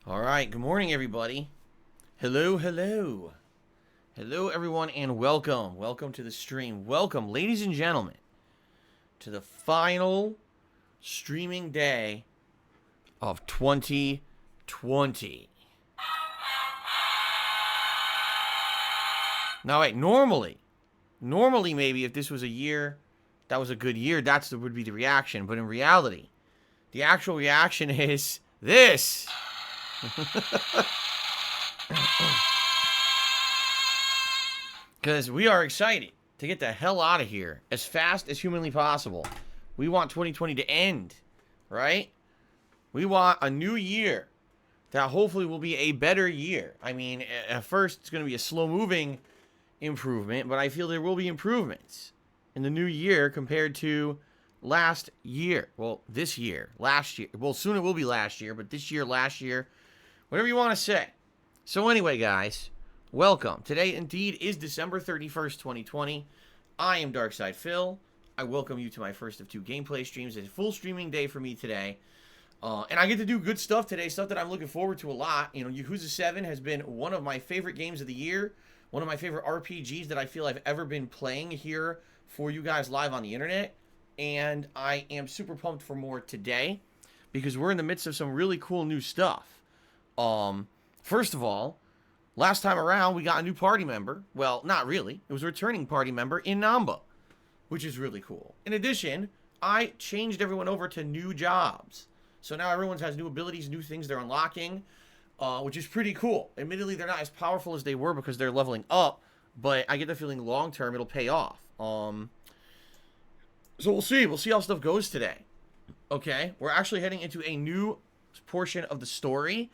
All right, good morning, everybody. Hello, hello. Hello, everyone, and welcome. Welcome to the stream. Welcome, ladies and gentlemen, to the final streaming day of 2020. Now, wait, normally, maybe if this was a year that was a good year, would be the reaction. But in reality, the actual reaction is this. Because we are excited to get the hell out of here as fast as humanly possible. We want 2020 to end, right? We want a new year that hopefully will be a better year. I mean, at first it's going to be a slow-moving improvement, but I feel there will be improvements in the new year compared to last year. Well, this year, last year. Well, soon it will be last year, but this year, last year, whatever you want to say. So anyway, guys, welcome. Today, indeed, is December 31st, 2020. I am Darkside Phil. I welcome you to my first of two gameplay streams. It's a full streaming day for me today. And I get to do good stuff today, stuff that I'm looking forward to a lot. You know, Yakuza 7 has been one of my favorite games of the year. One of my favorite RPGs that I feel I've ever been playing here for you guys live on the internet. And I am super pumped for more today because we're in the midst of some really cool new stuff. First of all, last time around, we got a new party member. Well, not really. It was a returning party member in Namba, which is really cool. In addition, I changed everyone over to new jobs. So now everyone has new abilities, new things they're unlocking, which is pretty cool. Admittedly, they're not as powerful as they were because they're leveling up, but I get the feeling long-term it'll pay off. So we'll see. We'll see how stuff goes today. Okay? We're actually heading into a new portion of the story.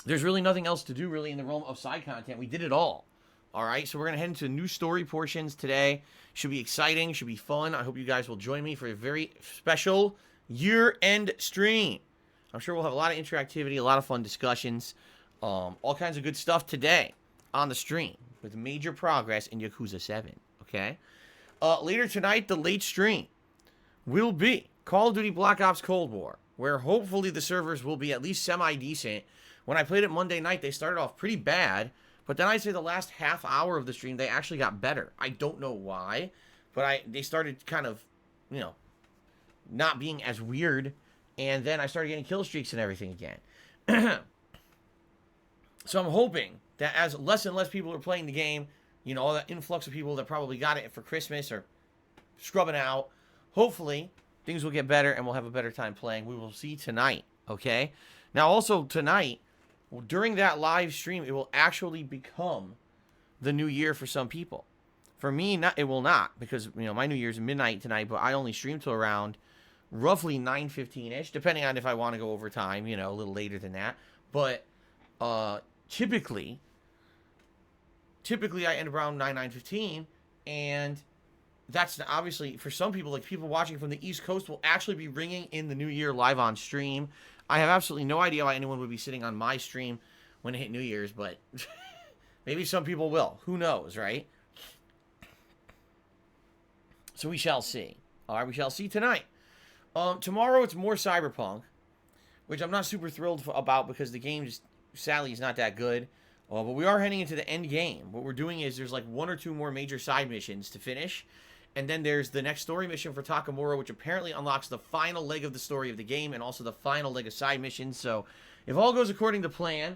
There's really nothing else to do really in the realm of side content. We did it all. All right, so we're going to head into new story portions today. Should be exciting, should be fun. I hope you guys will join me for a very special year-end stream. I'm sure we'll have a lot of interactivity, a lot of fun discussions, all kinds of good stuff today on the stream with major progress in Yakuza 7, okay? Later tonight, the late stream will be Call of Duty Black Ops Cold War, where hopefully the servers will be at least semi-decent. When I played it Monday night, they started off pretty bad, but then I'd say the last half hour of the stream, they actually got better. I don't know why, but they started kind of, you know, not being as weird, and then I started getting kill streaks and everything again. So I'm hoping that as less and less people are playing the game, you know, all that influx of people that probably got it for Christmas or scrubbing out, hopefully things will get better and we'll have a better time playing. We will see tonight, okay? Now, also tonight, during that live stream, it will actually become the new year for some people. For me, it will not, because, you know, my New Year's midnight tonight, but I only stream till around roughly 9:15-ish, depending on if I want to go over time, you know, a little later than that. But typically I end around 9:15, and that's obviously, for some people, like people watching from the East Coast, will actually be ringing in the new year live on stream. I have absolutely no idea why anyone would be sitting on my stream when it hit New Year's, but maybe some people will. Who knows, right? So we shall see. All right, we shall see tonight. Tomorrow it's more Cyberpunk, which I'm not super thrilled about because the game just, sadly, is not that good. But we are heading into the end game. What we're doing is there's like one or two more major side missions to finish. And then there's the next story mission for Takamura, which apparently unlocks the final leg of the story of the game and also the final leg of side missions. So if all goes according to plan,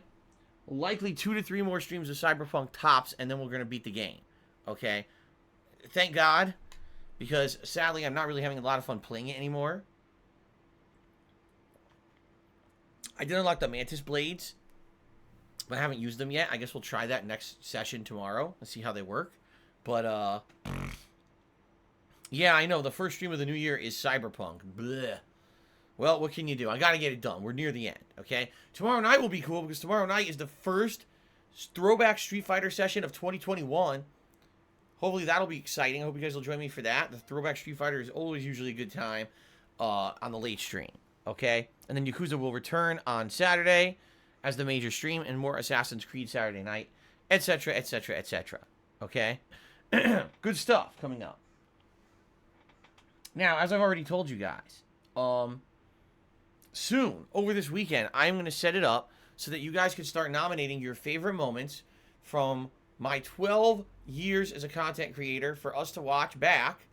likely 2 to 3 more streams of Cyberpunk tops, and then we're going to beat the game. Okay? Thank God, because sadly I'm not really having a lot of fun playing it anymore. I did unlock the Mantis Blades, but I haven't used them yet. I guess we'll try that next session tomorrow and see how they work. But, yeah, I know. The first stream of the new year is Cyberpunk. Blech. Well, what can you do? I gotta get it done. We're near the end, okay? Tomorrow night will be cool because tomorrow night is the first throwback Street Fighter session of 2021. Hopefully that'll be exciting. I hope you guys will join me for that. The throwback Street Fighter is always usually a good time on the late stream, okay? And then Yakuza will return on Saturday as the major stream and more Assassin's Creed Saturday night, etc., etc., etc., okay? Good stuff coming up. Now, as I've already told you guys, soon, over this weekend, I'm going to set it up so that you guys can start nominating your favorite moments from my 12 years as a content creator for us to watch back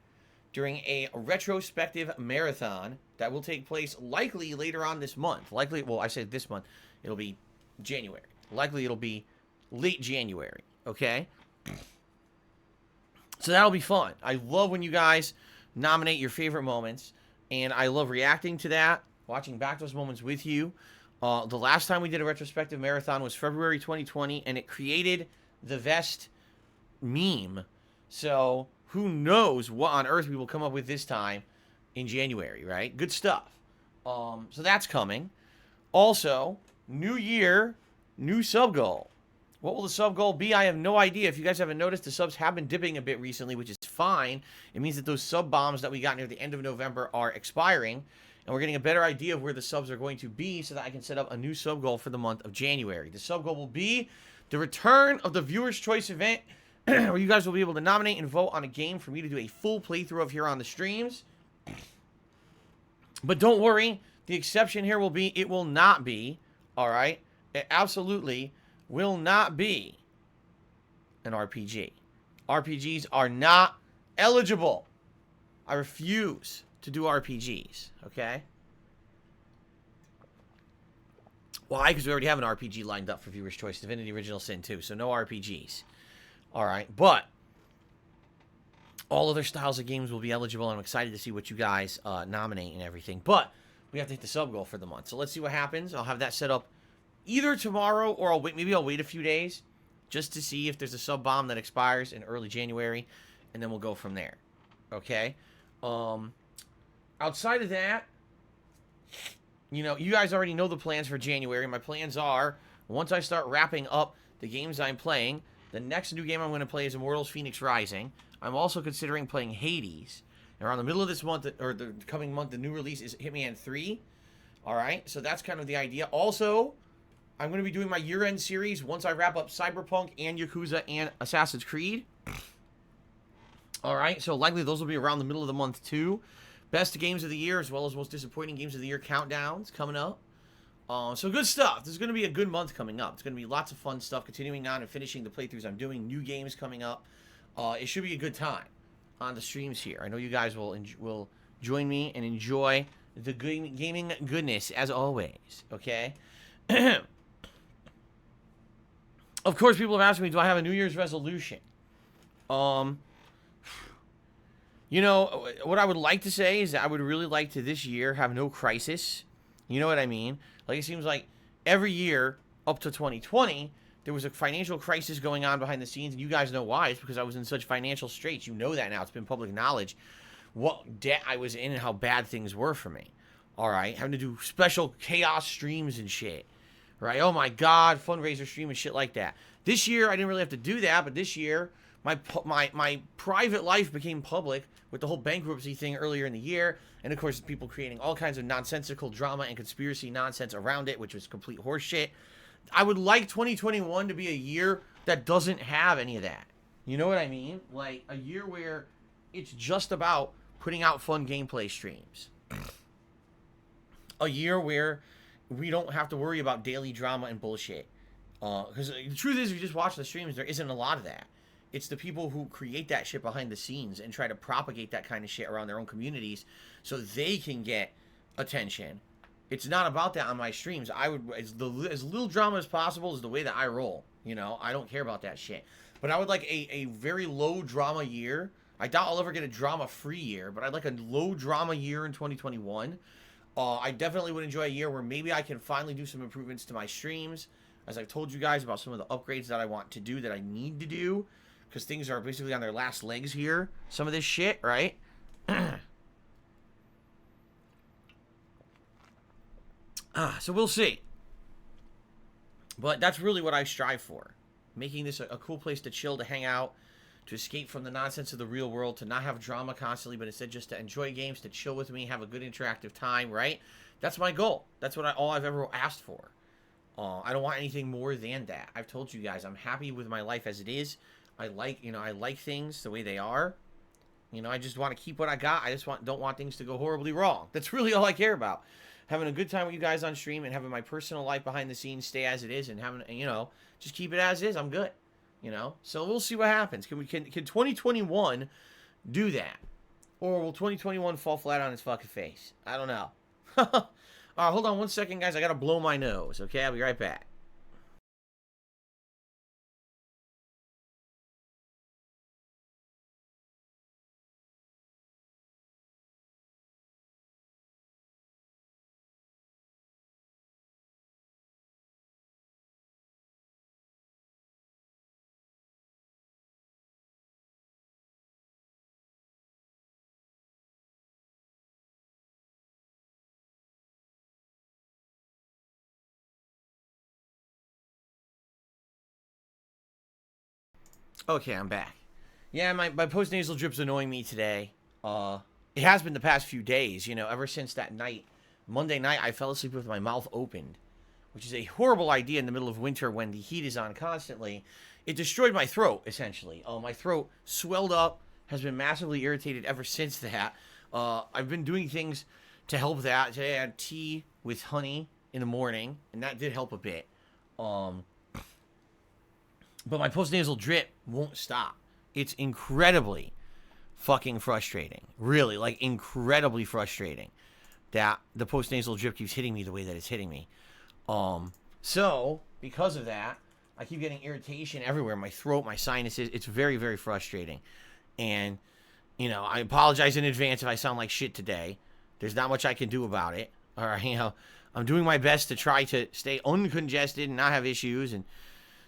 during a retrospective marathon that will take place likely later on this month. Likely, well, I said this month. It'll be January. Likely it'll be late January, okay? So that'll be fun. I love when you guys nominate your favorite moments, and I love reacting to that, watching back those moments with you. The last time we did a retrospective marathon was February 2020, and it created the vest meme. So who knows what on earth we will come up with this time in January, right? Good stuff. So that's coming. Also, new year, new sub goal. What will the sub goal be? I have no idea. If you guys haven't noticed, the subs have been dipping a bit recently, which is fine. It means that those sub bombs that we got near the end of November are expiring, and we're getting a better idea of where the subs are going to be so that I can set up a new sub goal for the month of January. The sub goal will be the return of the Viewer's Choice event, where you guys will be able to nominate and vote on a game for me to do a full playthrough of here on the streams. But don't worry, the exception here will be, it will not be, all right? It absolutely will not be an RPG. RPGs are not eligible. I refuse to do RPGs, okay? Why? Because we already have an RPG lined up for Viewer's Choice, Divinity Original Sin 2, so no RPGs. All right, but all other styles of games will be eligible, and I'm excited to see what you guys nominate and everything. But we have to hit the sub goal for the month, so let's see what happens. I'll have that set up either tomorrow, or maybe I'll wait a few days just to see if there's a sub bomb that expires in early January, and then we'll go from there. Okay? Outside of that, you know, you guys already know the plans for January. My plans are, once I start wrapping up the games I'm playing, the next new game I'm going to play is Immortals Phoenix Rising. I'm also considering playing Hades. And around the middle of this month, or the coming month, the new release is Hitman 3. Alright, so that's kind of the idea. Also, I'm going to be doing my year-end series once I wrap up Cyberpunk and Yakuza and Assassin's Creed. Alright, so likely those will be around the middle of the month too. Best games of the year, as well as most disappointing games of the year countdowns coming up. So good stuff. This is going to be a good month coming up. It's going to be lots of fun stuff, continuing on and finishing the playthroughs I'm doing. New games coming up. It should be a good time on the streams here. I know you guys will join me and enjoy the gaming goodness, as always. Okay? Of course, people have asked me, do I have a New Year's resolution? You know, what I would like to say is that I would really like to, this year, have no crisis. You know what I mean? Like, it seems like every year up to 2020, there was a financial crisis going on behind the scenes, and you guys know why. It's because I was in such financial straits. You know that now. It's been public knowledge what debt I was in and how bad things were for me. All right? Having to do special chaos streams and shit. Right? Oh, my God. Fundraiser stream and shit like that. This year, I didn't really have to do that, but this year, my private life became public with the whole bankruptcy thing earlier in the year. And, of course, people creating all kinds of nonsensical drama and conspiracy nonsense around it, which was complete horseshit. I would like 2021 to be a year that doesn't have any of that. You know what I mean? Like, a year where it's just about putting out fun gameplay streams. A year where we don't have to worry about daily drama and bullshit. Because the truth is, if you just watch the streams, there isn't a lot of that. It's the people who create that shit behind the scenes and try to propagate that kind of shit around their own communities so they can get attention. It's not about that on my streams. I would, as little drama as possible is the way that I roll. You know, I don't care about that shit. But I would like a very low drama year. I doubt I'll ever get a drama-free year, but I'd like a low drama year in 2021. I definitely would enjoy a year where maybe I can finally do some improvements to my streams. As I've told you guys about some of the upgrades that I want to do, that I need to do. Because things are basically on their last legs here. Some of this shit, right? So we'll see. But that's really what I strive for. Making this a cool place to chill, to hang out, to escape from the nonsense of the real world, to not have drama constantly, but instead just to enjoy games, to chill with me, have a good interactive time, right? That's my goal. That's what all I've ever asked for. I don't want anything more than that. I've told you guys, I'm happy with my life as it is. I like things the way they are. You know, I just want to keep what I got. I just don't want things to go horribly wrong. That's really all I care about. having a good time with you guys on stream and having my personal life behind the scenes stay as it is and having, you know, just keep it as is. I'm good, you know. So we'll see what happens. Can 2021 do that? Or will 2021 fall flat on its fucking face? I don't know. All right, hold on one second, guys. I got to blow my nose, okay? I'll be right back. Okay, I'm back. Yeah, my post-nasal drip's annoying me today. It has been the past few days, you know, ever since that night. Monday night, I fell asleep with my mouth opened, which is a horrible idea in the middle of winter when the heat is on constantly. It destroyed my throat, essentially. My throat swelled up, has been massively irritated ever since that. I've been doing things to help that. Today I had tea with honey in the morning, and that did help a bit. But my post-nasal drip won't stop. It's incredibly fucking frustrating. Really, like, incredibly frustrating that the post-nasal drip keeps hitting me the way that it's hitting me. So, because of that, I keep getting irritation everywhere. My throat, my sinuses. It's very, very frustrating. And, you know, I apologize in advance if I sound like shit today. There's not much I can do about it. All right, you know, I'm doing my best to try to stay uncongested and not have issues. And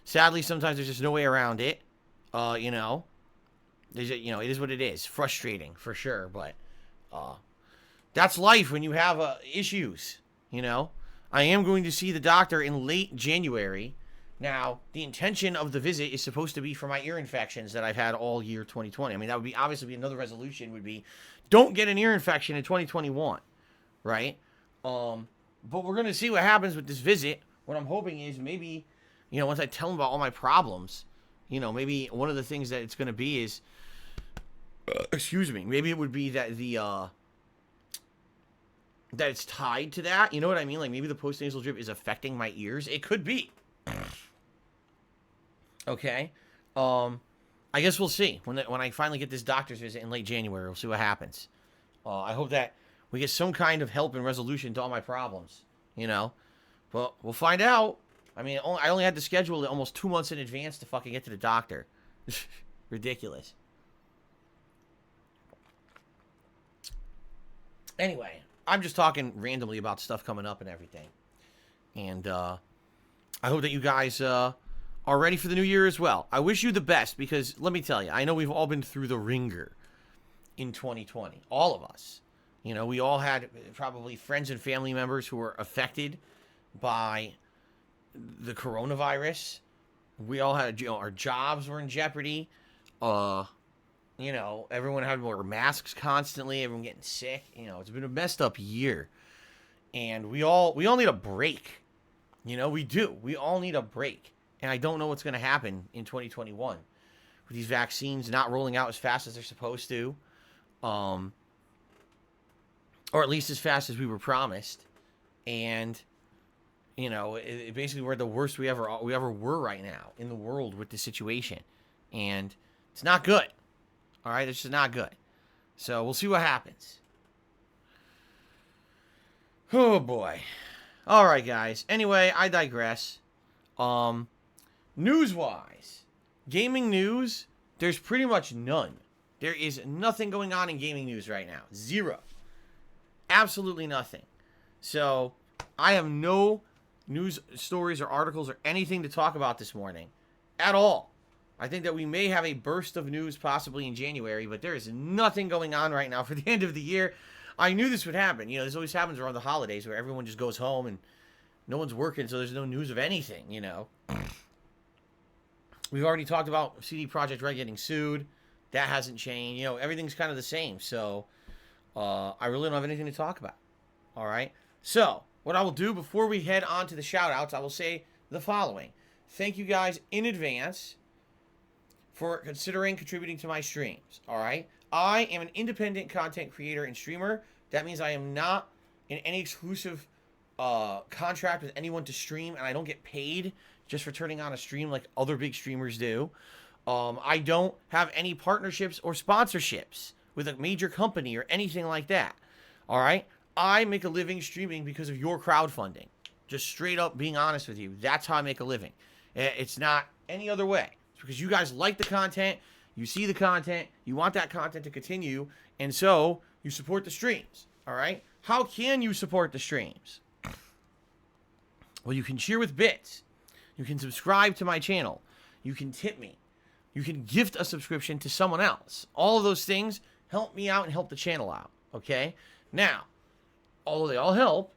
sadly, sometimes there's just no way around it. You know, it is what it is. Frustrating, for sure. But that's life when you have issues, you know. I am going to see the doctor in late January. Now, the intention of the visit is supposed to be for my ear infections that I've had all year 2020. I mean, that would be obviously another resolution would be don't get an ear infection in 2021, right? But we're going to see what happens with this visit. What I'm hoping is maybe, you know, once I tell them about all my problems, you know, maybe one of the things that it's going to be is, excuse me, maybe it would be that that it's tied to that. You know what I mean? Like maybe the post-nasal drip is affecting my ears. It could be. Okay. I guess we'll see when I finally get this doctor's visit in late January. We'll see what happens. I hope that we get some kind of help and resolution to all my problems. You know, but we'll find out. I mean, I only had to schedule it almost 2 months in advance to fucking get to the doctor. Ridiculous. Anyway, I'm just talking randomly about stuff coming up and everything. And I hope that you guys are ready for the new year as well. I wish you the best because, let me tell you, I know we've all been through the ringer in 2020. All of us. You know, we all had probably friends and family members who were affected by the coronavirus. We all had, you know, our jobs were in jeopardy. You know, everyone had to wear masks constantly. Everyone getting sick. You know, it's been a messed up year, and we all need a break. You know, we do. We all need a break, and I don't know what's going to happen in 2021 with these vaccines not rolling out as fast as they're supposed to, or at least as fast as we were promised, and you know, basically we're the worst we ever were right now in the world with this situation, and it's not good. All right, it's just not good. So we'll see what happens. Oh boy. All right, guys. Anyway, I digress. News-wise, gaming news, there's pretty much none. There is nothing going on in gaming news right now. Zero. Absolutely nothing. So I have no news stories or articles or anything to talk about this morning at all. I think that we may have a burst of news possibly in January, but there is nothing going on right now for the end of the year. I knew this would happen. You know, this always happens around the holidays where everyone just goes home and no one's working, so there's no news of anything, you know. We've already talked about CD Projekt Red getting sued. That hasn't changed. You know, everything's kind of the same. So, I really don't have anything to talk about. All right? So, what I will do before we head on to the shout-outs, I will say the following. Thank you guys in advance for considering contributing to my streams. All right? I am an independent content creator and streamer. That means I am not in any exclusive contract with anyone to stream, and I don't get paid just for turning on a stream like other big streamers do. I don't have any partnerships or sponsorships with a major company or anything like that. All right? I make a living streaming because of your crowdfunding. Just straight up being honest with you. That's how I make a living. It's not any other way. It's because you guys like the content, you see the content, you want that content to continue, and so you support the streams. All right? How can you support the streams? Well, you can cheer with bits. You can subscribe to my channel. You can tip me. You can gift a subscription to someone else. All of those things help me out and help the channel out. Okay? Now, although they all help,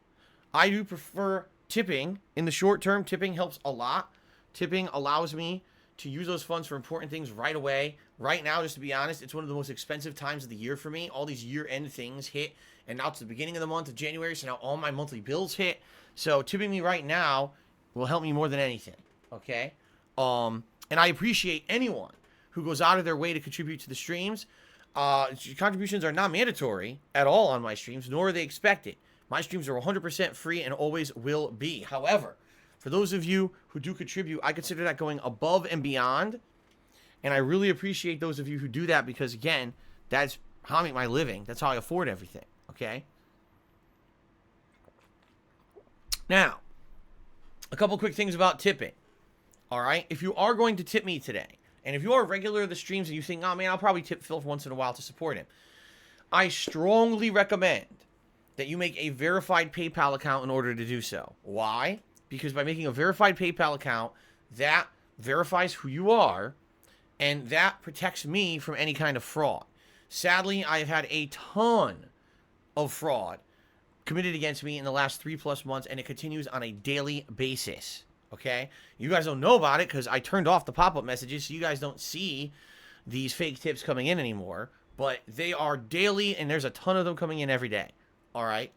I do prefer tipping. In the short term, tipping helps a lot. Tipping allows me to use those funds for important things right away. Right now, just to be honest, it's one of the most expensive times of the year for me. All these year-end things hit, and now it's the beginning of the month of January, so now all my monthly bills hit. So tipping me right now will help me more than anything, okay? And I appreciate anyone who goes out of their way to contribute to the streams. Contributions are not mandatory at all on my streams, nor are they expected. My streams are 100% free and always will be. However, for those of you who do contribute, I consider that going above and beyond. And I really appreciate those of you who do that because, again, that's how I make my living. That's how I afford everything, okay? Now, a couple quick things about tipping, all right? If you are going to tip me today, and if you are a regular of the streams and you think, oh, man, I'll probably tip Phil once in a while to support him, I strongly recommend that you make a verified PayPal account in order to do so. Why? Because by making a verified PayPal account, that verifies who you are, and that protects me from any kind of fraud. Sadly, I have had a ton of fraud committed against me in the last 3+ months, and it continues on a daily basis, okay? You guys don't know about it because I turned off the pop-up messages, so you guys don't see these fake tips coming in anymore, but they are daily, and there's a ton of them coming in every day, all right?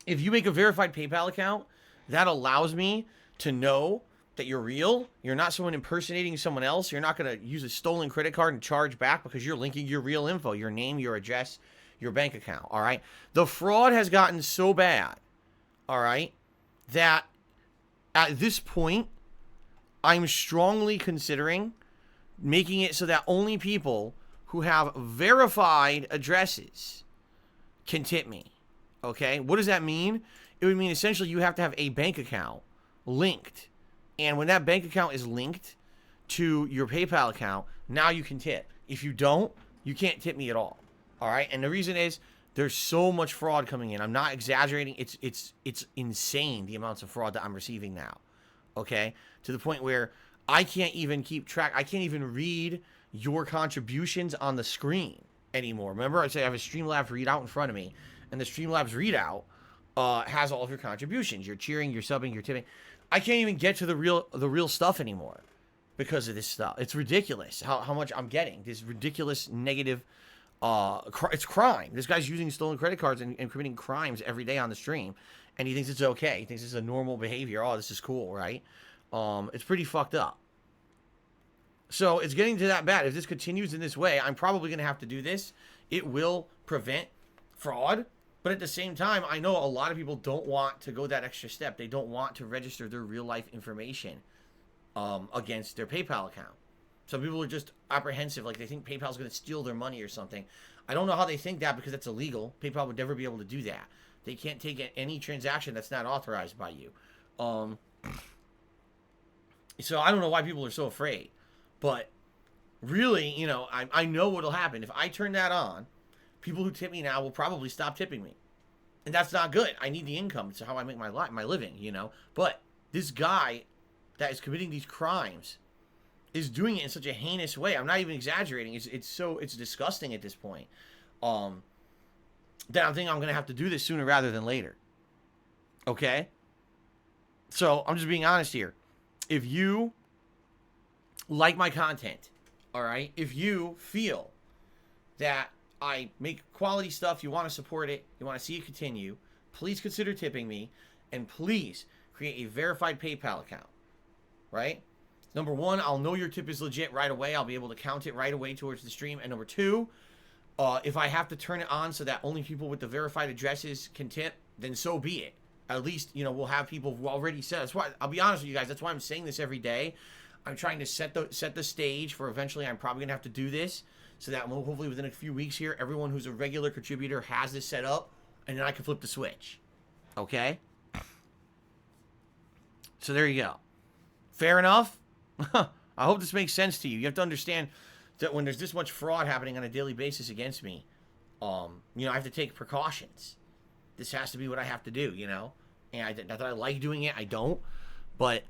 If you make a verified PayPal account, that allows me to know that you're real. You're not someone impersonating someone else. You're not going to use a stolen credit card and charge back because you're linking your real info, your name, your address, your bank account, all right? The fraud has gotten so bad, all right, that at this point, I'm strongly considering making it so that only people who have verified addresses can tip me, okay? What does that mean? It would mean essentially you have to have a bank account linked, and when that bank account is linked to your PayPal account, now you can tip. If you don't, you can't tip me at all. All right, and the reason is there's so much fraud coming in. I'm not exaggerating. It's insane the amounts of fraud that I'm receiving now. Okay, to the point where I can't even keep track. I can't even read your contributions on the screen anymore. Remember, I say I have a Streamlabs readout in front of me, and the Streamlabs readout has all of your contributions. You're cheering, you're subbing, you're tipping. I can't even get to the real stuff anymore because of this stuff. It's ridiculous how much I'm getting. This ridiculous negative. It's crime. This guy's using stolen credit cards and committing crimes every day on the stream, and he thinks it's okay. He thinks it's a normal behavior. Oh, this is cool, right? It's pretty fucked up. So it's getting to that bad. If this continues in this way, I'm probably going to have to do this. It will prevent fraud, but at the same time, I know a lot of people don't want to go that extra step. They don't want to register their real-life information against their PayPal account. Some people are just apprehensive, like they think PayPal's going to steal their money or something. I don't know how they think that because that's illegal. PayPal would never be able to do that. They can't take any transaction that's not authorized by you. So I don't know why people are so afraid. But really, you know, I know what'll happen. If I turn that on, people who tip me now will probably stop tipping me. And that's not good. I need the income. It's how I make my living, you know. But this guy that is committing these crimes is doing it in such a heinous way. I'm not even exaggerating. It's disgusting at this point. That I'm thinking I'm going to have to do this sooner rather than later. Okay? So, I'm just being honest here. If you like my content, all right? If you feel that I make quality stuff, you want to support it, you want to see it continue, please consider tipping me, and please create a verified PayPal account, right? Number one, I'll know your tip is legit right away. I'll be able to count it right away towards the stream. And number two, if I have to turn it on so that only people with the verified addresses can tip, then so be it. at least, you know, we'll have people who already said. That's why, I'll be honest with you guys, that's why I'm saying this every day. I'm trying to set the stage for eventually I'm probably going to have to do this, so that hopefully within a few weeks here, everyone who's a regular contributor has this set up, and then I can flip the switch. Okay? So there you go. Fair enough? I hope this makes sense to you. You have to understand that when there's this much fraud happening on a daily basis against me, you know, I have to take precautions. This has to be what I have to do, you know? And not that I like doing it, I don't. But,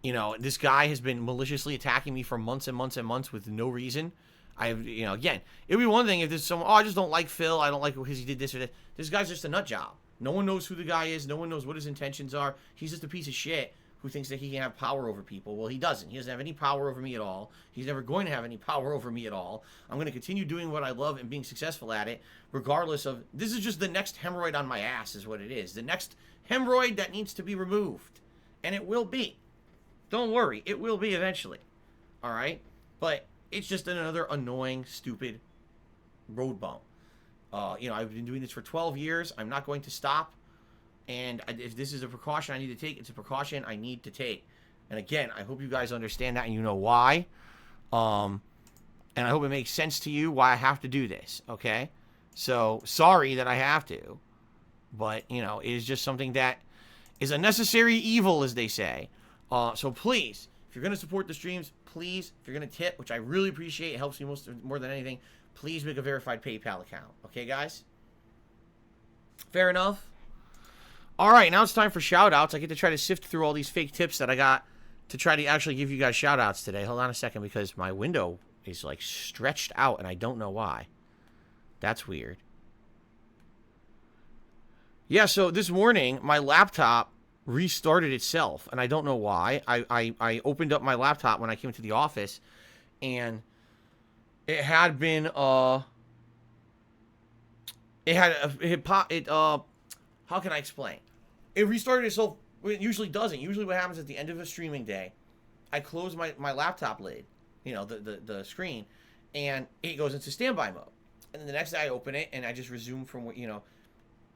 you know, this guy has been maliciously attacking me for months and months and months with no reason. You know, again, it would be one thing if there's someone, oh, I just don't like Phil, I don't like because he did this or that. This guy's just a nut job. No one knows who the guy is. No one knows what his intentions are. He's just a piece of shit who thinks that he can have power over people. Well, he doesn't. He doesn't have any power over me at all. He's never going to have any power over me at all. I'm going to continue doing what I love and being successful at it, regardless of... This is just the next hemorrhoid on my ass is what it is. The next hemorrhoid that needs to be removed. And it will be. Don't worry. It will be eventually. All right? But it's just another annoying, stupid road bump. You know, I've been doing this for 12 years. I'm not going to stop. And if this is a precaution I need to take, it's a precaution I need to take. And again, I hope you guys understand that and you know why. And I hope it makes sense to you why I have to do this, okay? So, sorry that I have to. But, you know, it is just something that is a necessary evil, as they say. So please, if you're going to support the streams, please, if you're going to tip, which I really appreciate, it helps me more than anything, please make a verified PayPal account. Okay, guys? Fair enough? All right, now it's time for shout-outs. I get to try to sift through all these fake tips that I got to try to actually give you guys shout-outs today. Hold on a second, because my window is, like, stretched out, and I don't know why. That's weird. Yeah, so this morning, my laptop restarted itself, and I don't know why. I opened up my laptop when I came to the office, and it had been, how can I explain? It restarted itself. It usually doesn't. Usually what happens at the end of a streaming day, I close my laptop lid, you know, the screen, and it goes into standby mode. And then the next day I open it, and I just resume from what, you know,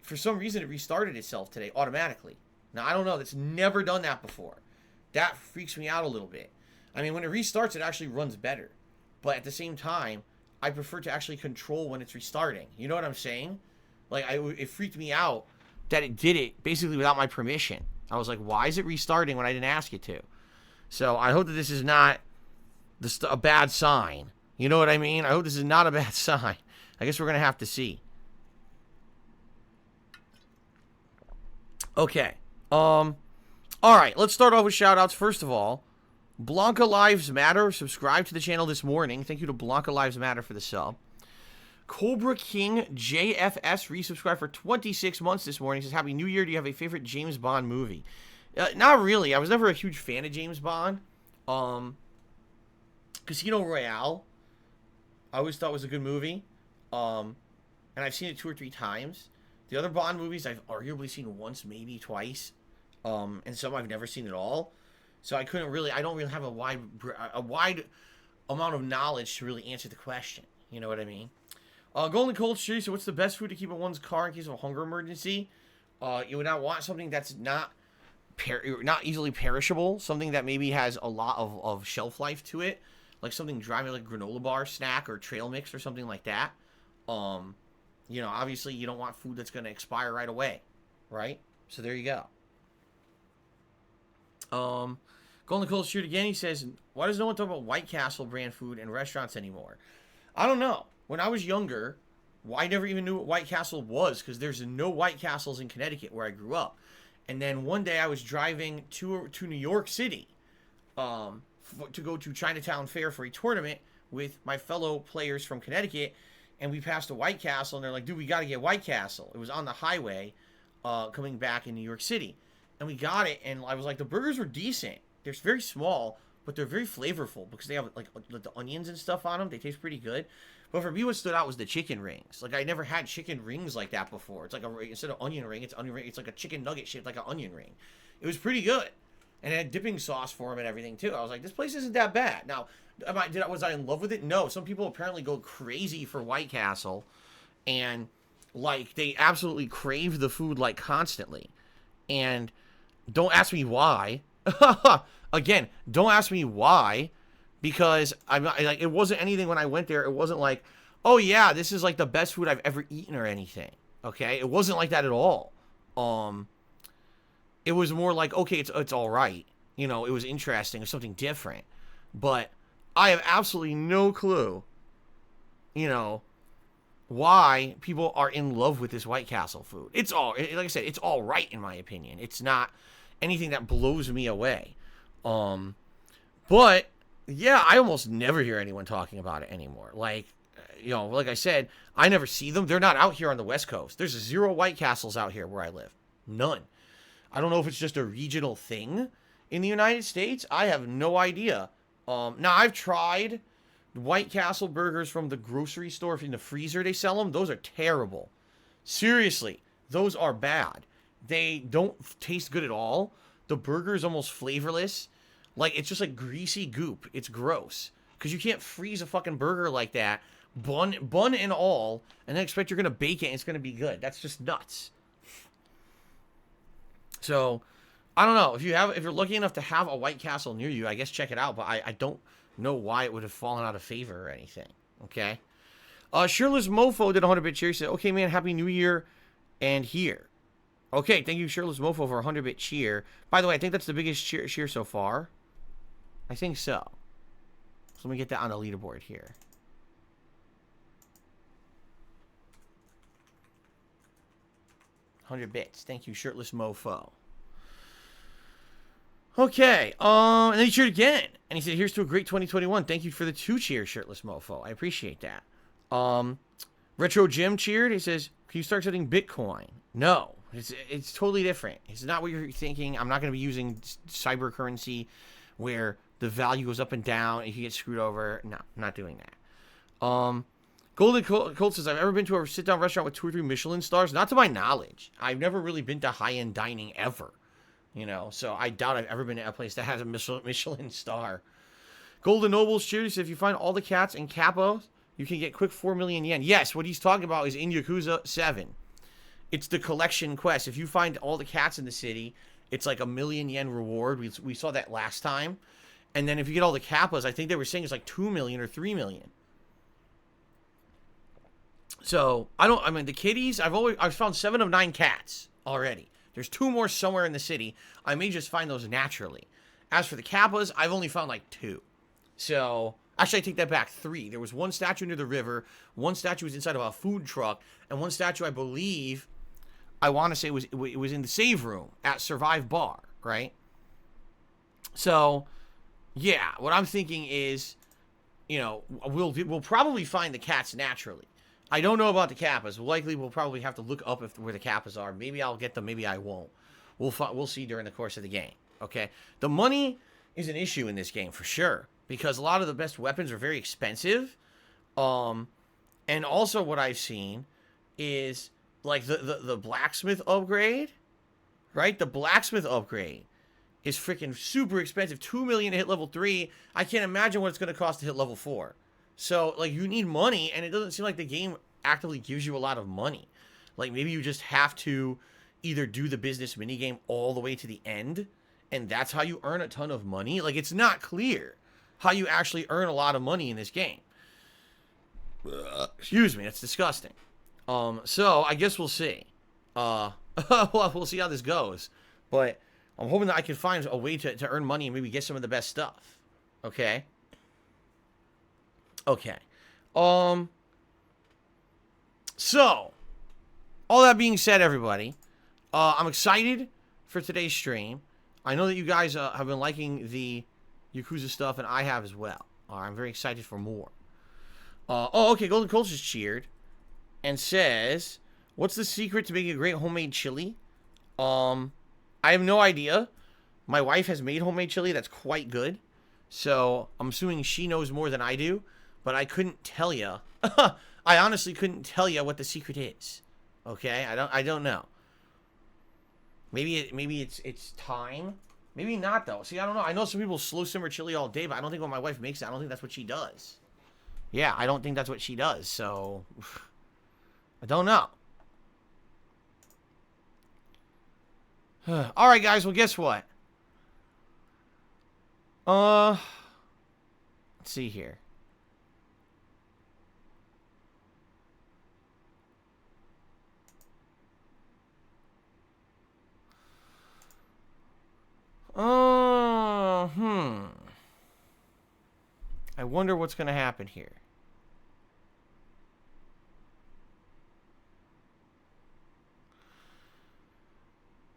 for some reason it restarted itself today automatically. Now, I don't know. It's never done that before. That freaks me out a little bit. I mean, when it restarts, it actually runs better. But at the same time, I prefer to actually control when it's restarting. You know what I'm saying? Like, it freaked me out that it did it basically without my permission. I was like, why is it restarting when I didn't ask it to? So I hope that this is not a bad sign. You know what I mean? I hope this is not a bad sign. I guess we're going to have to see. Okay. All right, let's start off with shout-outs. First of all, Blanca Lives Matter subscribed to the channel this morning. Thank you to Blanca Lives Matter for the sub. Cobra King JFS resubscribed for 26 months this morning. He says, Happy New Year. Do you have a favorite James Bond movie? Not really. I was never a huge fan of James Bond. Casino Royale, I always thought was a good movie. And I've seen it 2 or 3 times. The other Bond movies I've arguably seen once, maybe twice. And some I've never seen at all. So I don't really have a wide amount of knowledge to really answer the question. You know what I mean? Golden Cold Street, so what's the best food to keep in one's car in case of a hunger emergency? You would not want something that's not easily perishable. Something that maybe has a lot of shelf life to it. Like something dry, like a granola bar snack or trail mix or something like that. You know, obviously you don't want food that's going to expire right away. Right? So there you go. Golden Cold Street again, he says, why does no one talk about White Castle brand food in restaurants anymore? I don't know. When I was younger, I never even knew what White Castle was because there's no White Castles in Connecticut where I grew up. And then one day I was driving to New York City to go to Chinatown Fair for a tournament with my fellow players from Connecticut. And we passed a White Castle, and they're like, dude, we got to get White Castle. It was on the highway coming back in New York City. And we got it, and I was like, the burgers were decent. They're very small, but they're very flavorful because they have like the onions and stuff on them. They taste pretty good. But for me, what stood out was the chicken rings. Like, I never had chicken rings like that before. It's like instead of onion ring, it's onion ring. It's like a chicken nugget shaped like an onion ring. It was pretty good. And it had dipping sauce for them and everything, too. I was like, this place isn't that bad. Now, was I in love with it? No. Some people apparently go crazy for White Castle. And, like, they absolutely crave the food, like, constantly. And don't ask me why. Again, don't ask me why, because like, it wasn't anything when I went there. It wasn't like, oh yeah, this is like the best food I've ever eaten or anything. Okay, it wasn't like that at all. It was more like, okay, it's all right. You know, it was interesting. It's something different. But I have absolutely no clue, you know, why people are in love with this White Castle food. It's all, like I said, it's all right in my opinion. It's not anything that blows me away. But yeah, I almost never hear anyone talking about it anymore. Like, you know, like I said, I never see them. They're not out here on the West Coast. There's 0 White Castles out here where I live. None. I don't know if it's just a regional thing in the United States. I have no idea. Now, I've tried White Castle burgers from the grocery store. In the freezer they sell them. Those are terrible. Seriously, those are bad. They don't taste good at all. The burger is almost flavorless. Like, it's just like greasy goop. It's gross. Because you can't freeze a fucking burger like that, bun and all, and then expect you're going to bake it and it's going to be good. That's just nuts. So, I don't know. If you're lucky enough to have a White Castle near you, I guess check it out. But I don't know why it would have fallen out of favor or anything. Okay? Shirtless Mofo did 100-bit cheer. He said, okay, man, Happy New Year and here. Okay, thank you, Shirtless Mofo, for a 100-bit cheer. By the way, I think that's the biggest cheer so far. I think so. So let me get that on the leaderboard here. $100. Thank you, Shirtless Mofo. Okay, and then he cheered again. And he said, here's to a great 2021. Thank you for the 2 cheers, Shirtless Mofo. I appreciate that. Retro Jim cheered. He says, can you start accepting Bitcoin? No, it's totally different. It's not what you're thinking. I'm not going to be using cyber currency where the value goes up and down and you get screwed over. No, I'm not doing that. Golden Colt says, I've ever been to a sit-down restaurant with 2 or 3 Michelin stars. Not to my knowledge. I've never really been to high-end dining ever. You know, so I doubt I've ever been to a place that has a Michelin star. Golden Nobles cheers. If you find all the cats in Capos, you can get quick 4 million yen. Yes, what he's talking about is in Yakuza 7. It's the collection quest. If you find all the cats in the city, it's like a 1 million yen reward. We saw that last time. And then if you get all the Kappas, I think they were saying it's like 2 million or 3 million. So, I mean, the kitties, I've found 7 of 9 cats already. There's 2 more somewhere in the city. I may just find those naturally. As for the Kappas, I've only found like 2. So, actually, I take that back. 3. There was 1 statue near the river. 1 statue was inside of a food truck. And 1 statue, I believe, I want to say it was in the save room at Survive Bar, right? So, yeah, what I'm thinking is, you know, we'll probably find the cats naturally. I don't know about the Kappas. Likely, we'll probably have to look up where the Kappas are. Maybe I'll get them. Maybe I won't. We'll see during the course of the game. Okay, the money is an issue in this game for sure because a lot of the best weapons are very expensive. And also what I've seen is like the blacksmith upgrade, right? The blacksmith upgrade is freaking super expensive. 2 million to hit level 3. I can't imagine what it's going to cost to hit level 4. So, like, you need money, and it doesn't seem like the game actively gives you a lot of money. Like, maybe you just have to either do the business minigame all the way to the end, and that's how you earn a ton of money. Like, it's not clear how you actually earn a lot of money in this game. Excuse me, that's disgusting. So, I guess we'll see. Well, we'll see how this goes. But I'm hoping that I can find a way to earn money and maybe get some of the best stuff. Okay? Okay. So, all that being said, everybody, I'm excited for today's stream. I know that you guys have been liking the Yakuza stuff, and I have as well. I'm very excited for more. Okay, Golden Coast just cheered and says, what's the secret to making a great homemade chili? I have no idea. My wife has made homemade chili that's quite good. So, I'm assuming she knows more than I do. But I couldn't tell you. I honestly couldn't tell you what the secret is. Okay? I don't know. Maybe it's time. Maybe not though. See, I don't know. I know some people slow simmer chili all day, but I don't think when my wife makes it, I don't think that's what she does. Yeah, I don't think that's what she does. So I don't know. All right, guys. Well, guess what? Let's see here. I wonder what's going to happen here.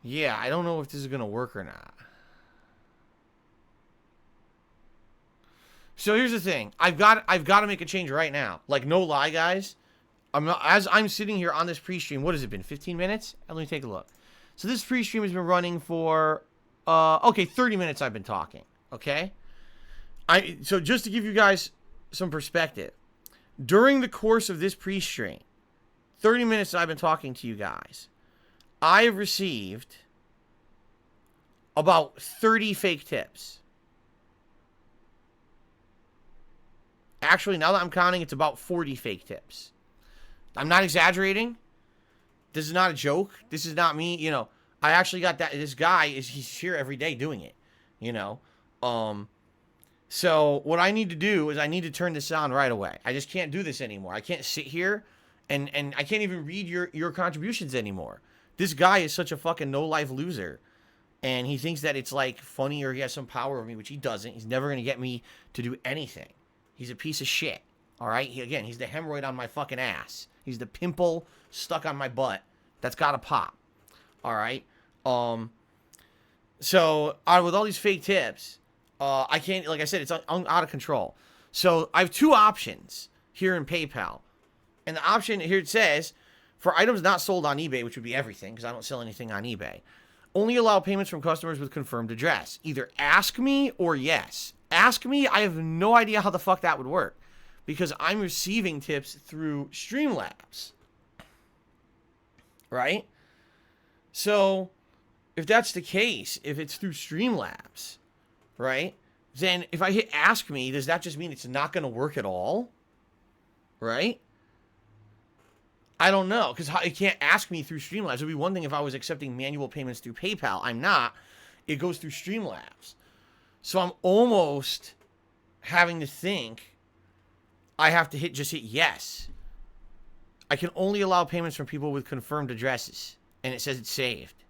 Yeah, I don't know if this is going to work or not. So here's the thing. I've got to make a change right now. Like, no lie, guys. As I'm sitting here on this pre-stream, what has it been? 15 minutes? Let me take a look. So this pre-stream has been running for, okay, 30 minutes I've been talking. Okay? So just to give you guys some perspective, during the course of this pre-stream, 30 minutes that I've been talking to you guys, I have received about 30 fake tips. Actually, now that I'm counting, it's about 40 fake tips. I'm not exaggerating. This is not a joke. This is not me, you know. I actually got that. This guy, he's here every day doing it, you know. So what I need to do is I need to turn this on right away. I just can't do this anymore. I can't sit here and I can't even read your contributions anymore. This guy is such a fucking no-life loser. And he thinks that it's like funny or he has some power over me, which he doesn't. He's never going to get me to do anything. He's a piece of shit. All right? He's the hemorrhoid on my fucking ass. He's the pimple stuck on my butt that's got to pop. All right? So with all these fake tips, I can't, like I said, it's out of control. So I have two options here in PayPal. And the option here, it says, for items not sold on eBay, which would be everything, because I don't sell anything on eBay, only allow payments from customers with confirmed address. Either ask me or yes. Ask me, I have no idea how the fuck that would work, because I'm receiving tips through Streamlabs. Right? So, if that's the case, if it's through Streamlabs, right, then if I hit ask me, does that just mean it's not going to work at all? Right? I don't know, because it can't ask me through Streamlabs. It would be one thing if I was accepting manual payments through PayPal. I'm not. It goes through Streamlabs. So I'm almost having to think I have to just hit yes. I can only allow payments from people with confirmed addresses. And it says it's saved.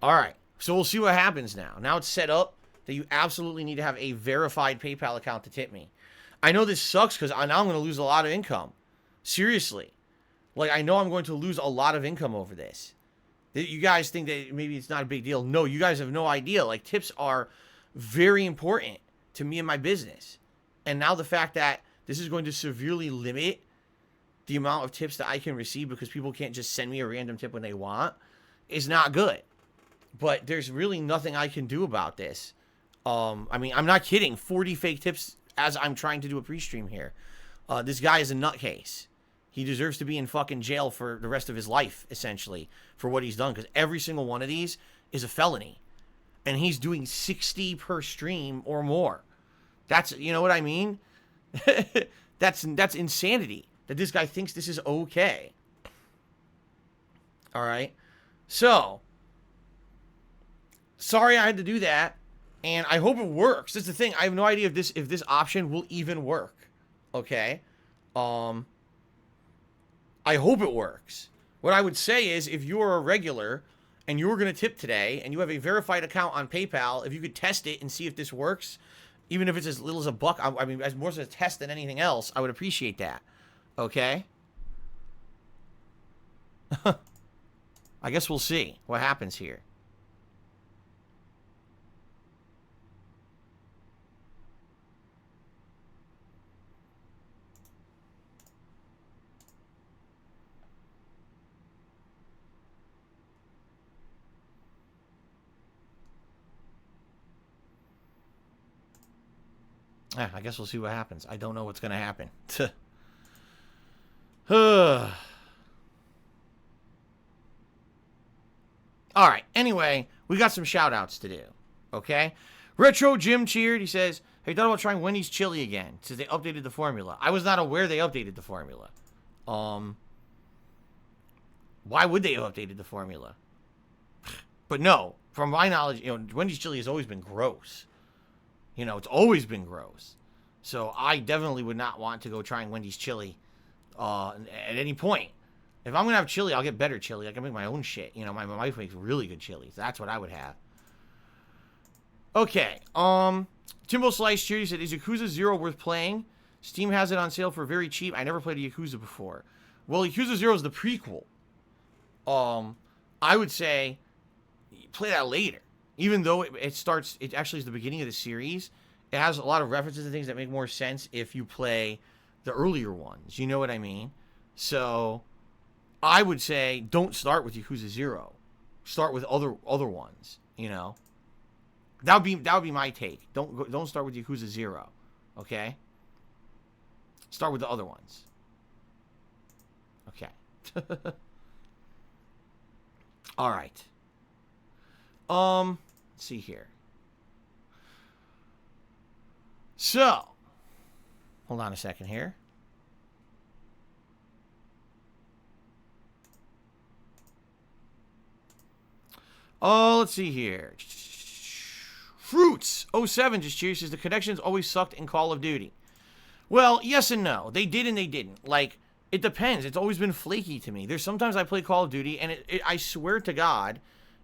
All right. So we'll see what happens now. Now it's set up that you absolutely need to have a verified PayPal account to tip me. I know this sucks because now I'm going to lose a lot of income. Seriously. Like, I know I'm going to lose a lot of income over this. You guys think that maybe it's not a big deal. No, you guys have no idea. Like, tips are very important to me and my business. And now the fact that this is going to severely limit the amount of tips that I can receive because people can't just send me a random tip when they want is not good. But there's really nothing I can do about this. I mean, I'm not kidding. 40 fake tips as I'm trying to do a pre-stream here. This guy is a nutcase. He deserves to be in fucking jail for the rest of his life, essentially, for what he's done. Because every single one of these is a felony. And he's doing 60 per stream or more. That's, you know what I mean? That's insanity. That this guy thinks this is okay. All right? So, sorry I had to do that. And I hope it works. That's the thing. I have no idea if this option will even work. Okay? I hope it works. What I would say is, if you're a regular and you're going to tip today and you have a verified account on PayPal, if you could test it and see if this works, even if it's as little as $1, I mean, as more as a test than anything else, I would appreciate that. Okay? I guess we'll see what happens here. I guess we'll see what happens. I don't know what's going to happen. All right. Anyway, we got some shout-outs to do. Okay? Retro Jim cheered. He says, have you thought about trying Wendy's chili again? Since they updated the formula. I was not aware they updated the formula. Why would they have updated the formula? But no, from my knowledge, Wendy's chili has always been gross. It's always been gross. So I definitely would not want to go trying Wendy's chili at any point. If I'm going to have chili, I'll get better chili. I can make my own shit. My wife makes really good chilies. That's what I would have. Okay. Timbo Slice Cheer said, is Yakuza 0 worth playing? Steam has it on sale for very cheap. I never played a Yakuza before. Well, Yakuza 0 is the prequel. I would say play that later. Even though it actually is the beginning of the series, it has a lot of references and things that make more sense if you play the earlier ones. You know what I mean? So I would say don't start with Yakuza 0. Start with other ones, That would be my take. Don't start with Yakuza 0. Okay? Start with the other ones. Okay. All right. Let's see here. So, hold on a second here. Oh, let's see here. Fruits 07 just cheers says the connections always sucked in Call of Duty. Well, yes and no. They did and they didn't. Like, it depends. It's always been flaky to me. There's sometimes I play Call of Duty and I swear to God,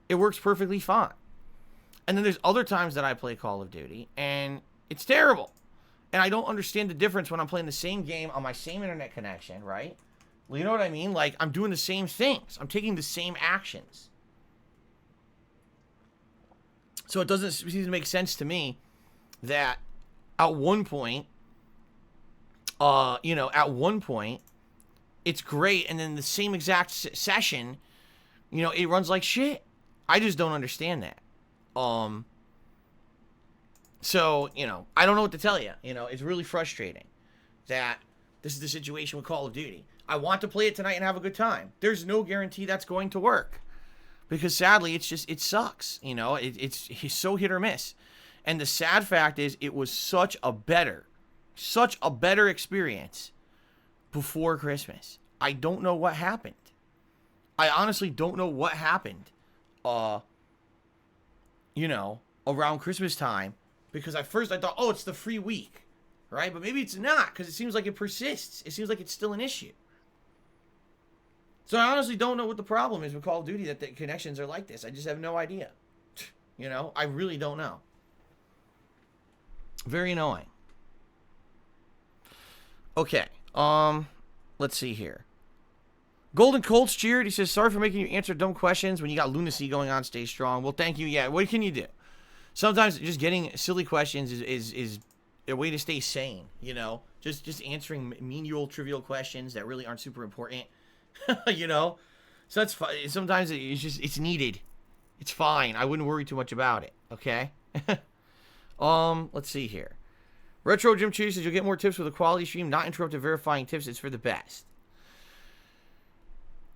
it works perfectly fine. And then there's other times that I play Call of Duty and it's terrible. And I don't understand the difference when I'm playing the same game on my same internet connection, right? Well, you know what I mean? Like, I'm doing the same things. I'm taking the same actions. So it doesn't seem to make sense to me that at one point, it's great, and then the same exact session, it runs like shit. I just don't understand that. So, I don't know what to tell you. It's really frustrating that this is the situation with Call of Duty. I want to play it tonight and have a good time. There's no guarantee that's going to work. Because sadly, it sucks. It's so hit or miss. And the sad fact is, it was such a better experience before Christmas. I don't know what happened. I honestly don't know what happened, around Christmas time. Because at first I thought, oh, it's the free week, right? But maybe it's not, because it seems like it persists. It seems like it's still an issue. So I honestly don't know what the problem is with Call of Duty, that the connections are like this. I just have no idea. I really don't know. Very annoying. Okay. Let's see here. Golden Colts cheered. He says, sorry for making you answer dumb questions when you got lunacy going on. Stay strong. Well, thank you. Yeah, what can you do? Sometimes just getting silly questions is a way to stay sane, Just answering menial, trivial questions that really aren't super important. So that's fine. Sometimes it's needed. It's fine. I wouldn't worry too much about it. Okay. Let's see here. Retro Jim Cheese says you'll get more tips with a quality stream, not interrupted verifying tips. It's for the best.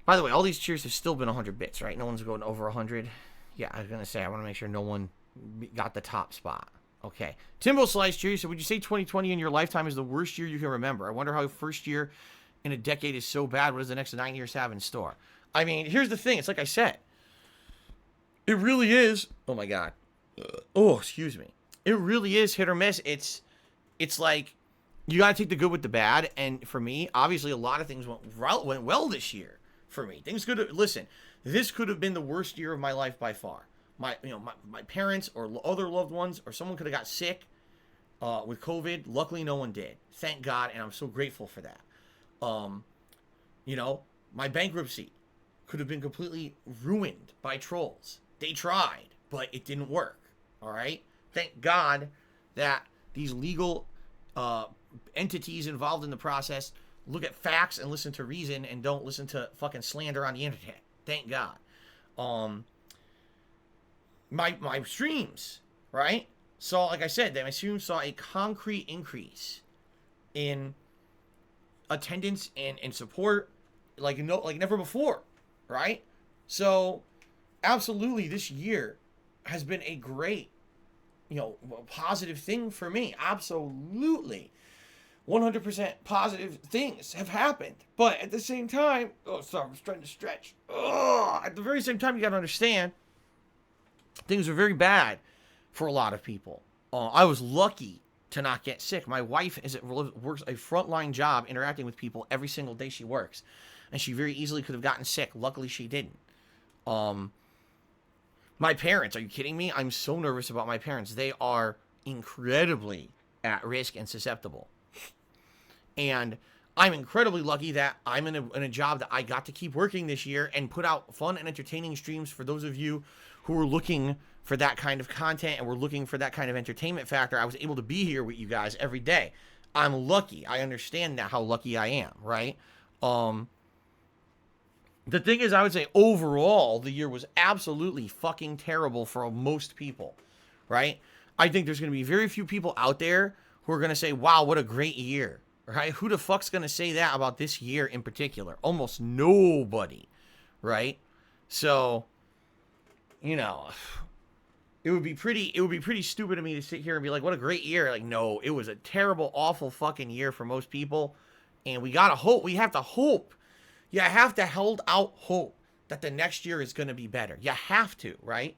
By the way, all these cheers have still been 100 bits, right? No one's going over 100. Yeah, I was gonna say I want to make sure no one got the top spot. Okay. Timbo Slice Cheers said, would you say 2020 in your lifetime is the worst year you can remember? I wonder how first year in a decade is so bad. What does the next 9 years have in store? I mean, here's the thing. It's like I said. It really is. Oh, my God. Oh, excuse me. It really is hit or miss. It's like you got to take the good with the bad. And for me, obviously, a lot of things went well this year for me. Things could have, listen, this could have been the worst year of my life by far. My parents or other loved ones or someone could have got sick with COVID. Luckily, no one did. Thank God. And I'm so grateful for that. My bankruptcy could have been completely ruined by trolls. They tried, but it didn't work. All right. Thank God that these legal entities involved in the process look at facts and listen to reason and don't listen to fucking slander on the internet. Thank God. My streams, right? So, like I said, that my streams saw a concrete increase in attendance and support like never before, right? So absolutely this year has been a great positive thing for me. Absolutely 100% positive things have happened, but at the same time, I'm trying to stretch. At the very same time, you got to understand things are very bad for a lot of people. I was lucky to not get sick. My wife works a frontline job interacting with people every single day she works, and she very easily could have gotten sick. Luckily, she didn't. My parents, are you kidding me? I'm so nervous about my parents. They are incredibly at risk and susceptible. And I'm incredibly lucky that I'm in a job that I got to keep working this year and put out fun and entertaining streams for those of you who are looking for that kind of content and we're looking for that kind of entertainment factor. I was able to be here with you guys every day. I'm lucky. I understand now how lucky I am, right? The thing is, I would say overall, the year was absolutely fucking terrible for most people, right? I think there's going to be very few people out there who are going to say, wow, what a great year, right? Who the fuck's going to say that about this year in particular? Almost nobody, right? So, you know, it would be pretty stupid of me to sit here and be like, what a great year. Like, no, it was a terrible, awful fucking year for most people. And we got to hope, we have to hope. You have to hold out hope that the next year is going to be better. You have to, right?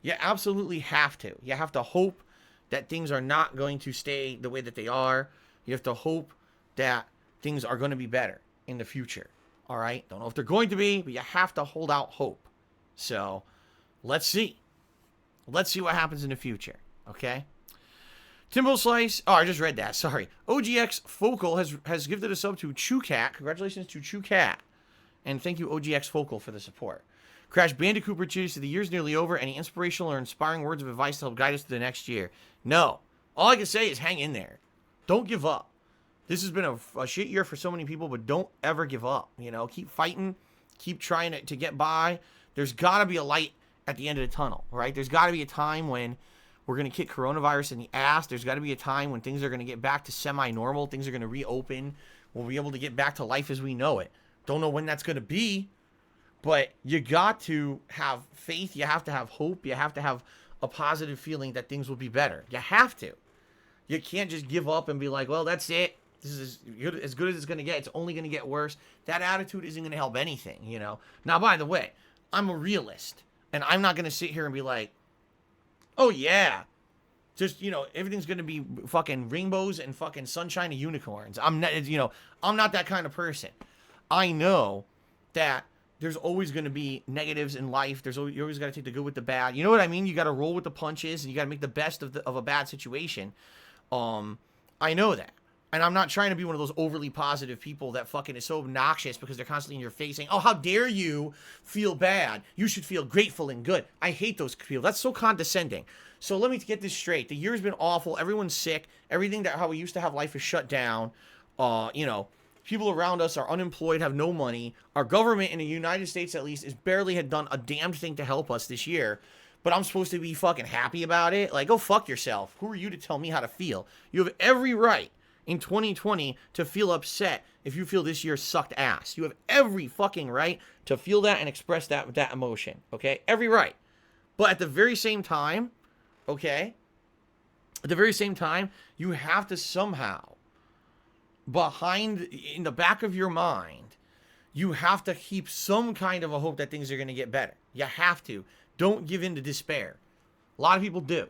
You absolutely have to. You have to hope that things are not going to stay the way that they are. You have to hope that things are going to be better in the future. All right? Don't know if they're going to be, but you have to hold out hope. So, let's see. Let's see what happens in the future. Okay? Timbo Slice. Oh, I just read that. Sorry. OGX Focal has gifted a sub to ChewCat. Congratulations to ChewCat. And thank you, OGX Focal, for the support. Crash Bandicoot Cheers to the year's nearly over. Any inspirational or inspiring words of advice to help guide us to the next year? No. All I can say is hang in there. Don't give up. This has been a shit year for so many people, but don't ever give up. You know, keep fighting. Keep trying to get by. There's got to be a light at the end of the tunnel, right? There's got to be a time when we're going to kick coronavirus in the ass. There's got to be a time when things are going to get back to semi-normal. Things are going to reopen. We'll be able to get back to life as we know it. Don't know when that's going to be, but you got to have faith. You have to have hope. You have to have a positive feeling that things will be better. You have to. You can't just give up and be like, well, that's it. This is as good as it's going to get. It's only going to get worse. That attitude isn't going to help anything, you know. Now, by the way, I'm a realist, and I'm not going to sit here and be like, oh, yeah, just, you know, everything's going to be fucking rainbows and fucking sunshine and unicorns. I'm not, you know, I'm not that kind of person. I know that there's always going to be negatives in life. You always got to take the good with the bad. You know what I mean? You got to roll with the punches, and you got to make the best of a bad situation. I know that. And I'm not trying to be one of those overly positive people that fucking is so obnoxious because they're constantly in your face saying, oh, how dare you feel bad? You should feel grateful and good. I hate those people. That's so condescending. So let me get this straight. The year's been awful. Everyone's sick. Everything that how we used to have life is shut down. You know, people around us are unemployed, have no money. Our government in the United States, at least, had done a damned thing to help us this year. But I'm supposed to be fucking happy about it? Like, go fuck yourself. Who are you to tell me how to feel? You have every right in 2020 to feel upset if you feel this year sucked ass. You have every fucking right to feel that and express that emotion, okay? Every right. But at the very same time, okay? At the very same time, you have to somehow, in the back of your mind, you have to keep some kind of a hope that things are going to get better. You have to. Don't give in to despair. A lot of people do.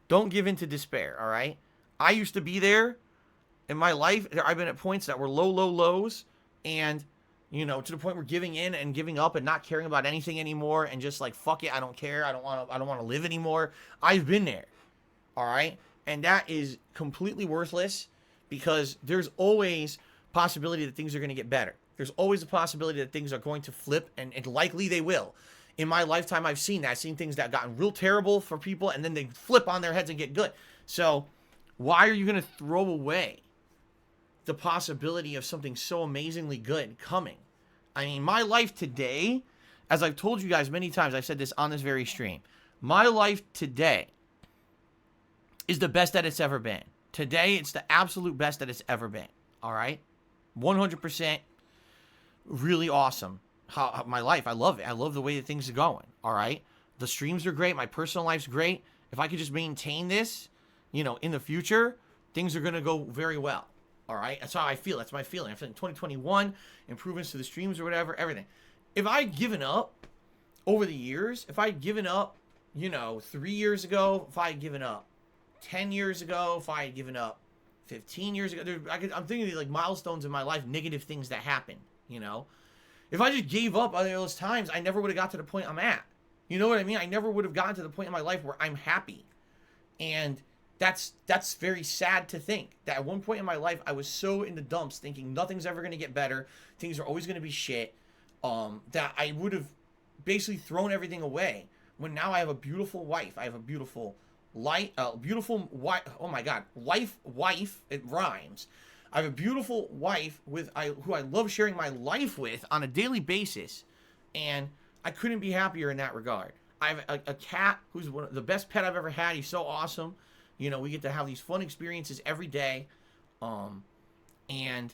Don't give in to despair, all right? I used to be there. In my life, I've been at points that were low lows, and, you know, to the point where giving in and giving up and not caring about anything anymore and just like, fuck it, I don't care, I don't want to live anymore. I've been there, all right? And that is completely worthless because there's always possibility that things are going to get better. There's always a possibility that things are going to flip, and likely they will. In my lifetime, I've seen that. I've seen things that have gotten real terrible for people, and then they flip on their heads and get good. So why are you going to throw away the possibility of something so amazingly good coming? I mean, my life today, as I've told you guys many times, I've said this on this very stream, my life today is the best that it's ever been. Today, it's the absolute best that it's ever been. All right? 100% really awesome. How my life, I love it. I love the way that things are going. All right? The streams are great. My personal life's great. If I could just maintain this, you know, in the future, things are going to go very well. All right? That's how I feel. That's my feeling. I'm feeling 2021, improvements to the streams or whatever, everything. If I'd given up over the years, if I'd given up you know, 3 years ago, if I had given up, 10 years ago, if I had given up, 15 years ago, I'm thinking of like milestones in my life, negative things that happened, you know. If I just gave up on those times, I never would have got to the point I'm at. You know what I mean? I never would have gotten to the point in my life where I'm happy. And that's very sad to think that at one point in my life, I was so in the dumps thinking nothing's ever going to get better. Things are always going to be shit. That I would have basically thrown everything away. When now I have a beautiful wife. I have a beautiful wife. Oh my God. Wife. It rhymes. I have a beautiful wife who I love sharing my life with on a daily basis. And I couldn't be happier in that regard. I have a cat who's the best pet I've ever had. He's so awesome. You know, we get to have these fun experiences every day. And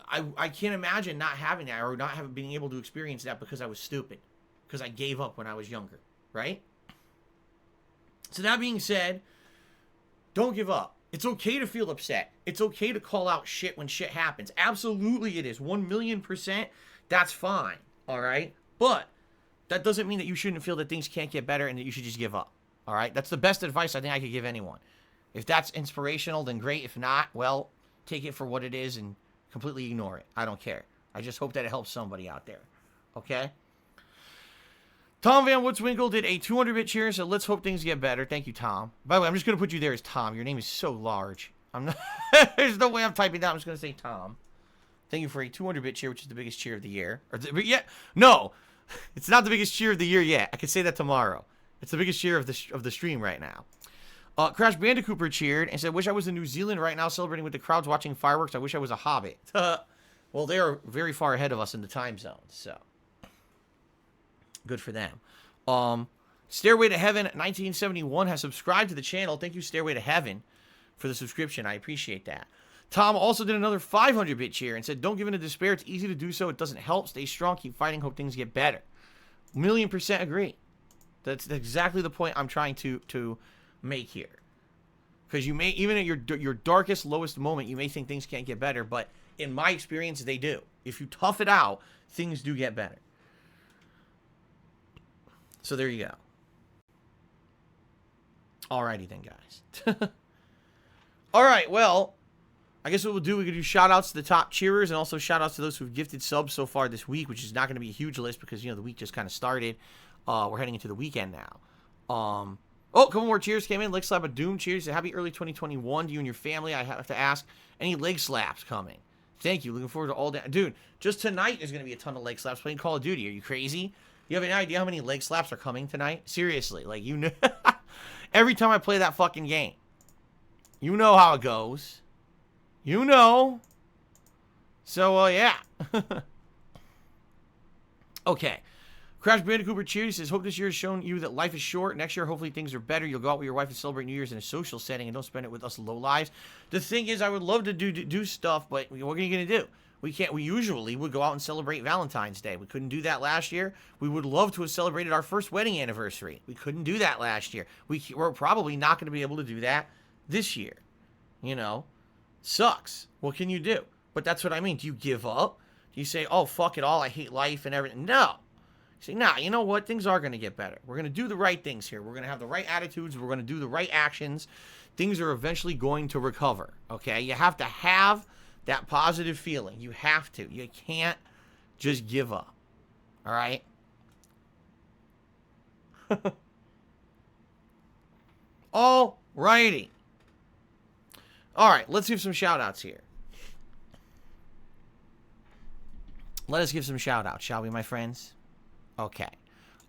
I can't imagine not having that or not being able to experience that because I was stupid. Because I gave up when I was younger. Right? So that being said, don't give up. It's okay to feel upset. It's okay to call out shit when shit happens. Absolutely it is. 1,000,000%. That's fine. All right? But that doesn't mean that you shouldn't feel that things can't get better and that you should just give up. All right? That's the best advice I think I could give anyone. If that's inspirational, then great. If not, well, take it for what it is and completely ignore it. I don't care. I just hope that it helps somebody out there. Okay? Tom Van Woodswinkle did a 200-bit cheer and said, let's hope things get better. Thank you, Tom. By the way, I'm just going to put you there as Tom. Your name is so large. I'm not. There's no way I'm typing that. I'm just going to say Tom. Thank you for a 200-bit cheer, which is the biggest cheer of the year. No. It's not the biggest cheer of the year yet. I can say that tomorrow. It's the biggest cheer of the stream right now. Crash Bandicooper cheered and said, wish I was in New Zealand right now celebrating with the crowds watching fireworks. I wish I was a hobbit. Well, they are very far ahead of us in the time zone, so good for them. Stairway to Heaven 1971 has subscribed to the channel. Thank you, Stairway to Heaven, for the subscription. I appreciate that. Tom also did another 500-bit cheer and said, don't give in to despair. It's easy to do so. It doesn't help. Stay strong. Keep fighting. Hope things get better. 1,000,000% agree. That's exactly the point I'm trying to make here. Because you may, even at your darkest, lowest moment, you may think things can't get better. But in my experience, they do. If you tough it out, things do get better. So there you go. Alrighty then, guys. Alright, well, I guess what we'll do, we could do shout-outs to the top cheerers and also shout-outs to those who've gifted subs so far this week, which is not going to be a huge list because, you know, the week just kind of started. We're heading into the weekend now. Oh, a couple more cheers came in. Leg Slap of Doom cheers. Happy early 2021 to you and your family. I have to ask, any leg slaps coming? Thank you. Looking forward to all that. Dude, just tonight there's going to be a ton of leg slaps playing Call of Duty. Are you crazy? You have any idea how many leg slaps are coming tonight? Seriously, like, you know, every time I play that fucking game, you know how it goes. You know. So, yeah. Okay. Crash Bandicooper cheers. Says, hope this year has shown you that life is short. Next year, hopefully things are better. You'll go out with your wife and celebrate New Year's in a social setting and don't spend it with us lowlives. The thing is, I would love to do stuff, but what are you going to do? We can't. We usually would go out and celebrate Valentine's Day. We couldn't do that last year. We would love to have celebrated our first wedding anniversary. We couldn't do that last year. We're probably not going to be able to do that this year. You know, sucks. What can you do? But that's what I mean. Do you give up? Do you say, oh, fuck it all, I hate life and everything? No. You say, nah, you know what? Things are going to get better. We're going to do the right things here. We're going to have the right attitudes. We're going to do the right actions. Things are eventually going to recover. Okay? You have to have that positive feeling. You have to. You can't just give up. All right? All righty. All right, let's give some shout-outs here. Let us give some shout-outs, shall we, my friends? Okay.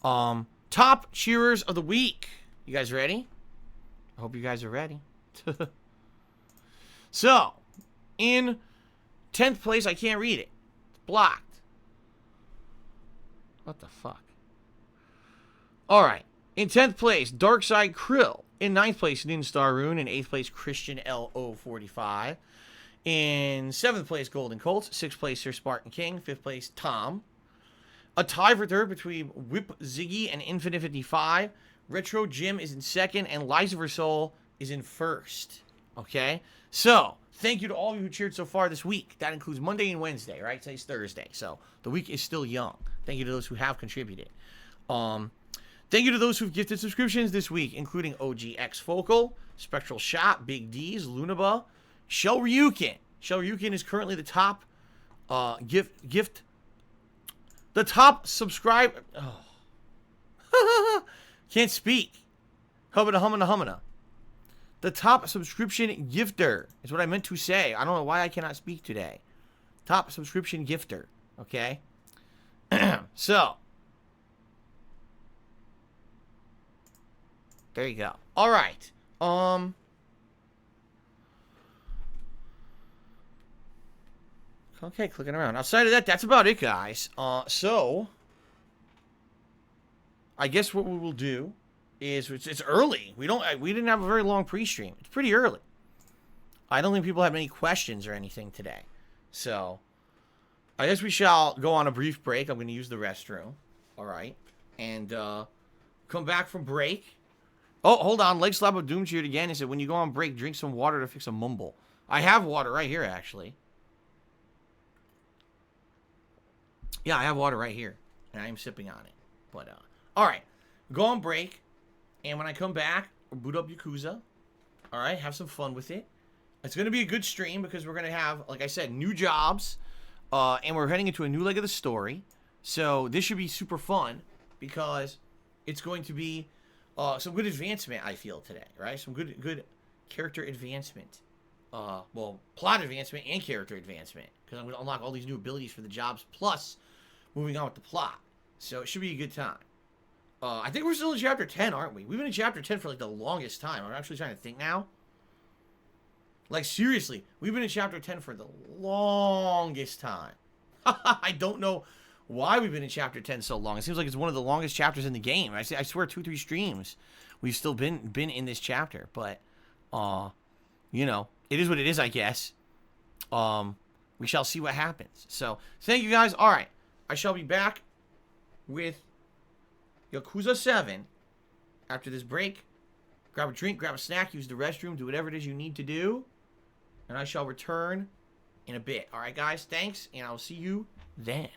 Top cheerers of the week. You guys ready? I hope you guys are ready. So, in 10th place, I can't read it. It's blocked. What the fuck? Alright. In 10th place, Darkside Krill. In 9th place, Ninstar Rune. In 8th place, Christian LO45. In 7th place, Golden Colts. 6th place, Sir Spartan King. 5th place, Tom. A tie for 3rd between Whip Ziggy and Infinite 55. Retro Jim is in 2nd. And Liza Versol is in 1st. Okay? So, thank you to all of you who cheered so far this week. That includes Monday and Wednesday, right? Today's Thursday. So, the week is still young. Thank you to those who have contributed. Thank Thank you to those who've gifted subscriptions this week, including OGX Focal, Spectral Shot, Big D's, Lunaba, Shell Ryukin. Shell Ryukin is currently the top gift. The top subscribe. Oh. Can't speak. Humana. The top subscription gifter is what I meant to say. I don't know why I cannot speak today. Top subscription gifter. Okay. So. There you go. All right. Okay, clicking around. Outside of that, that's about it, guys. So I guess what we will do is it's early. We didn't have a very long pre-stream. It's pretty early. I don't think people have any questions or anything today. So I guess we shall go on a brief break. I'm going to use the restroom. All right. And come back from break. Oh, hold on. Leg Slap of Doom cheered again. He said, when you go on break, drink some water to fix a mumble. I have water right here, actually. Yeah, I have water right here. And I am sipping on it. But, all right. Go on break. And when I come back, we'll boot up Yakuza. All right. Have some fun with it. It's going to be a good stream because we're going to have, like I said, new jobs. And we're heading into a new leg of the story. So this should be super fun because it's going to be some good advancement, I feel, today, right? Some good character advancement. Well, plot advancement and character advancement. Because I'm going to unlock all these new abilities for the jobs, plus moving on with the plot. So it should be a good time. I think we're still in Chapter 10, aren't we? We've been in Chapter 10 for, like, the longest time. I'm actually trying to think now. Like, seriously, we've been in Chapter 10 for the longest time. I don't know why we've been in Chapter 10 so long. It seems like it's one of the longest chapters in the game. I swear 2-3 streams we've still been in this chapter. But, you know, it is what it is, I guess. We shall see what happens. So, thank you guys. All right. I shall be back with Yakuza 7 after this break. Grab a drink, grab a snack, use the restroom, do whatever it is you need to do. And I shall return in a bit. All right, guys? Thanks, and I'll see you then.